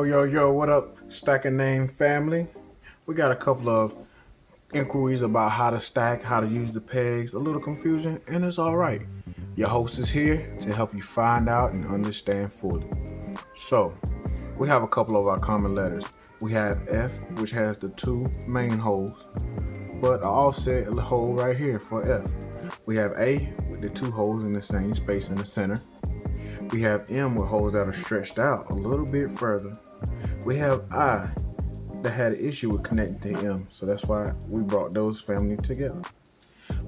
Yo, what up, Stack-A-Name family? We got a couple of inquiries about how to stack, how to use the pegs, a little confusion, and it's all right. Your host is here to help you find out and understand fully. So, we have a couple of our common letters. We have F, which has the two main holes, but an offset hole right here for F. We have A with the two holes in the same space in the center. We have M with holes that are stretched out a little bit further. We have I that had an issue with connecting to M, so that's why we brought those family together.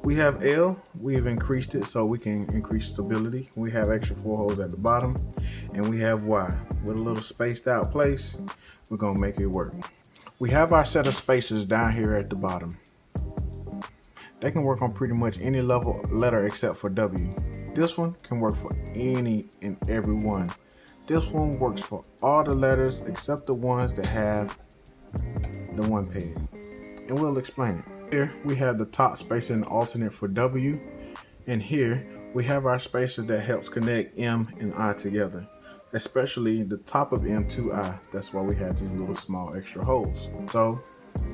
We have L, we've increased it so we can increase stability. We have extra 4 holes at the bottom. And we have Y with a little spaced out place. We're gonna make it work. We have our set of spacers down here at the bottom. They can work on pretty much any letter except for W. This one can work for any and every one. This one works for all the letters except the ones that have the one peg. And we'll explain it. Here we have the top spacer and alternate for W. And here we have our spacers that helps connect M and I together. Especially the top of M to I. That's why we have these little small extra holes. So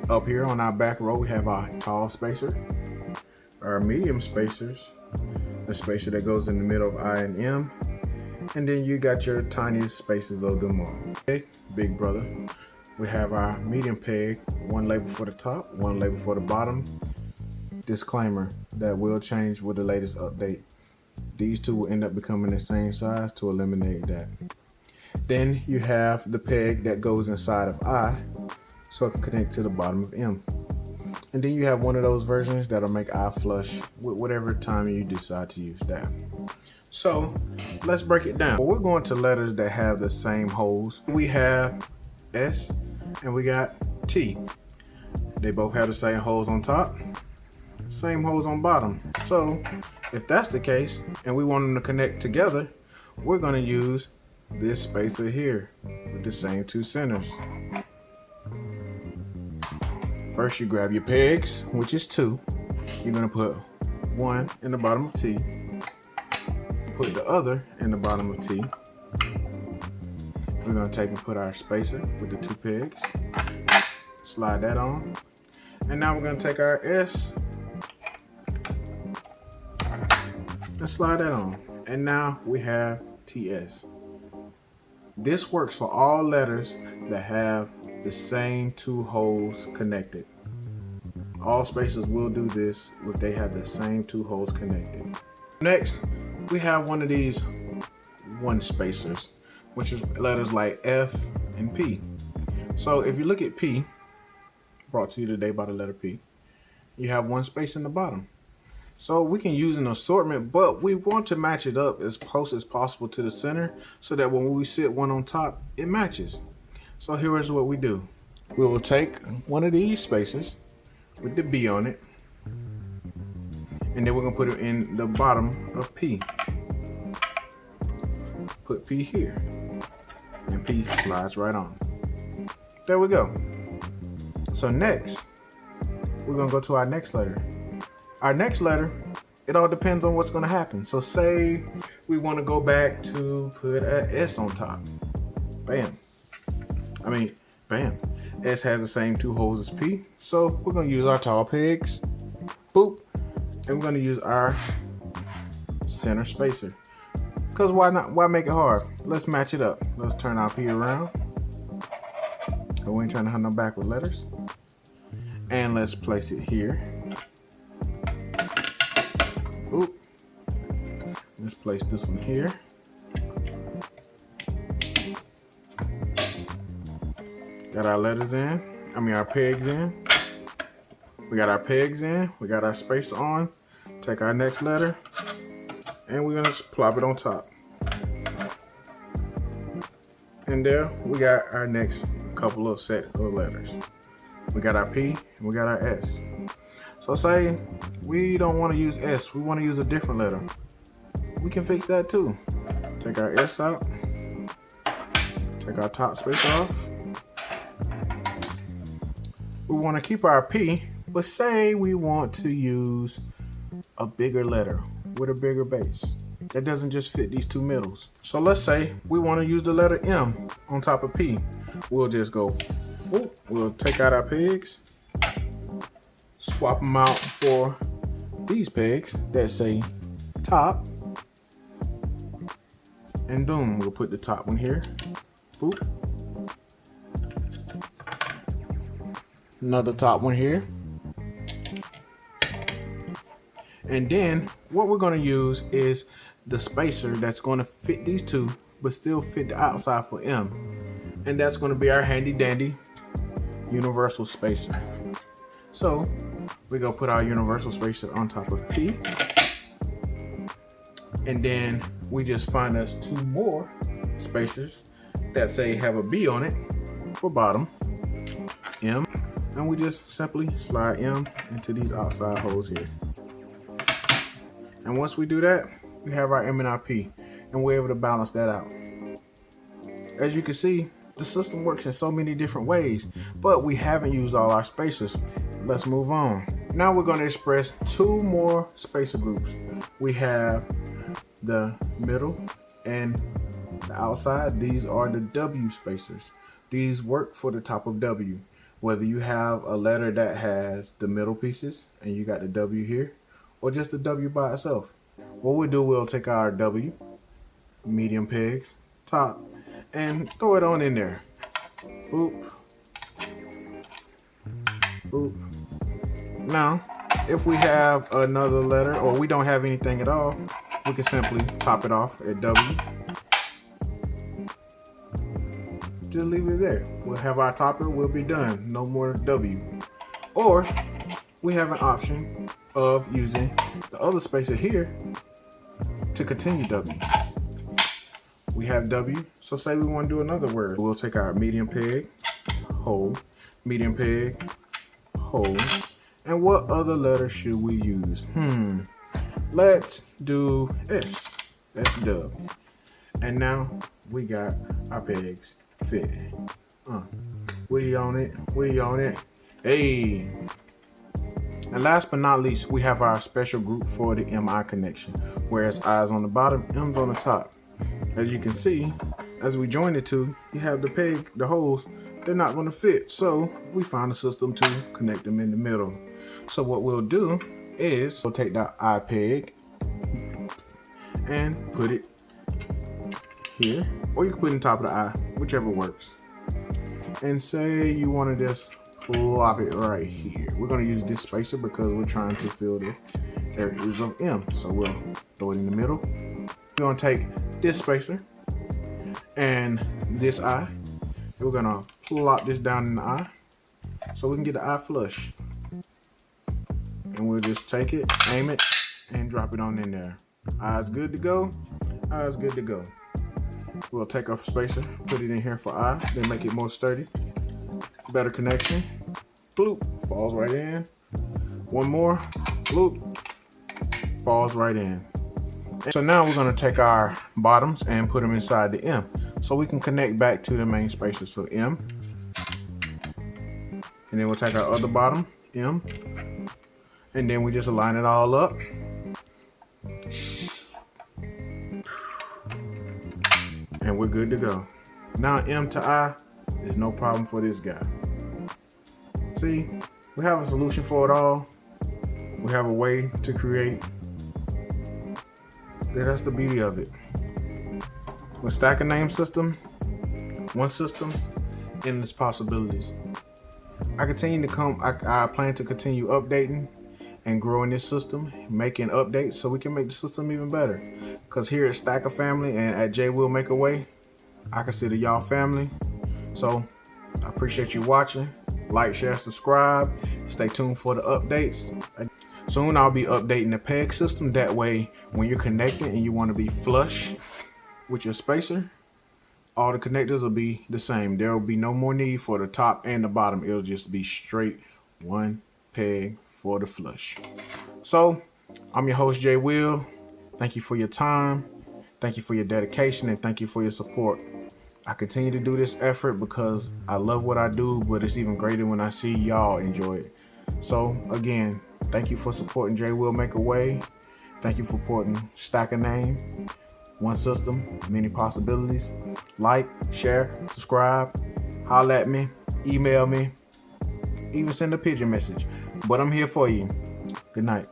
up here on our back row we have our tall spacer, our medium spacers, the spacer that goes in the middle of I and M, and then you got your tiniest spaces of them all. Okay, big brother. We have our medium peg, one label for the top, one label for the bottom. Disclaimer, that will change with the latest update. These two will end up becoming the same size to eliminate that. Then you have the peg that goes inside of I, so it can connect to the bottom of M. And then you have one of those versions that'll make I flush with whatever time you decide to use that. So let's break it down. We're going to letters that have the same holes. We have S and we got T. They both have the same holes on top, same holes on bottom. So if that's the case and we want them to connect together, we're going to use this spacer here with the same two centers. First you grab your pegs, which is 2. You're going to put one in the bottom of T, put the other in the bottom of T. We're going to take and put our spacer with the 2 pegs, slide that on, and now we're going to take our S and slide that on, and now we have TS. This works for all letters that have the same 2 holes connected. All spacers will do this if they have the same 2 holes connected. Next, we have one of these one spacers, which is letters like F and P. So if you look at P, brought to you today by the letter P, you have one space in the bottom. So we can use an assortment, but we want to match it up as close as possible to the center so that when we sit one on top, it matches. So here is what we do. We will take one of these spacers with the B on it, and then we're gonna put it in the bottom of P. Put P here, and P slides right on. There we go. So next, we're gonna go to our next letter. Our next letter, it all depends on what's gonna happen. So say we wanna go back to put an S on top. Bam. S has the same 2 holes as P. So we're gonna use our tall pegs. Boop. And we're gonna use our center spacer. Cause why not? Why make it hard? Let's match it up. Let's turn our P around. So we ain't trying to have no backward letters. And let's place it here. Boop. Let's place this one here. Got our letters in. Our pegs in. We got our pegs in. We got our spacer on. Take our next letter, and we're gonna just plop it on top. And there we got our next couple of set of letters. We got our P and we got our S. So say we don't want to use S, we want to use a different letter. We can fix that too. Take our S out. Take our top spacer off. We want to keep our P, but say we want to use a bigger letter with a bigger base that doesn't just fit these two middles. So let's say we want to use the letter M on top of P. we'll just go, we'll take out our pegs, swap them out for these pegs that say top, and boom, we'll put the top one here. Boop. Another top one here. And then what we're going to use is the spacer that's going to fit these two, but still fit the outside for M. And that's going to be our handy dandy universal spacer. So we're going to put our universal spacer on top of P. And then we just find us two more spacers that say have a B on it for bottom, M. And we just simply slide M into these outside holes here. And once we do that, we have our M and our P, and we're able to balance that out. As you can see, the system works in so many different ways, but we haven't used all our spacers. Let's move on. Now we're going to express two more spacer groups. We have the middle and the outside. These are the W spacers. These work for the top of W. Whether you have a letter that has the middle pieces and you got the W here, or just the W by itself. What we'll do, we'll take our W, medium pegs, top, and throw it on in there. Boop. Boop. Now, if we have another letter or we don't have anything at all, we can simply top it off at W. Just leave it there. We'll have our topper, we'll be done. No more W. Or we have an option of using the other spacer here to continue W. We have W, so say we want to do another word. We'll take our medium peg, hole, medium peg, hole, and what other letter should we use? Let's do S. That's dub. And now we got our pegs fit. We on it. Hey. And last but not least, we have our special group for the MI connection, whereas I's on the bottom, M's on the top. As you can see, as we join the two, you have the peg, the holes, they're not going to fit. So we found a system to connect them in the middle. So what we'll do is we'll take that I peg and put it here, or you can put it on top of the I, whichever works. And say you want to just plop it right here. We're going to use this spacer because we're trying to fill the areas of M. So we'll throw it in the middle. We're going to take this spacer and this I, and we're going to plop this down in the I so we can get the I flush. And we'll just take it, aim it, and drop it on in there. I's good to go. I's good to go. We'll take our spacer, put it in here for I, then make it more sturdy. Better connection. Bloop, falls right in. One more, bloop, falls right in. So now we're going to take our bottoms and put them inside the M so we can connect back to the main spacer. So M, and then we'll take our other bottom, M, and then we just align it all up. And we're good to go. Now M to I is no problem for this guy. See, we have a solution for it all. We have a way to create. That's the beauty of it. With Stack-A-Name system, one system, endless possibilities. I plan to continue updating and growing this system, making updates so we can make the system even better. Because here at Stack-A Family and at JWillMakeAWay, I consider y'all family. So I appreciate you watching. Like, share, subscribe. Stay tuned for the updates. Soon I'll be updating the peg system. That way, when you're connecting and you want to be flush with your spacer, all the connectors will be the same. There will be no more need for the top and the bottom. It'll just be straight one peg for the flush. So I'm your host, JWill. Thank you for your time. Thank you for your dedication, and thank you for your support. I continue to do this effort because I love what I do, but it's even greater when I see y'all enjoy it. So again, thank you for supporting JWillMakeAWay. Thank you for supporting Stack-A-Name. One system, many possibilities. Like, share, subscribe. holler at me, email me, even send a pigeon message. But I'm here for you. Good night.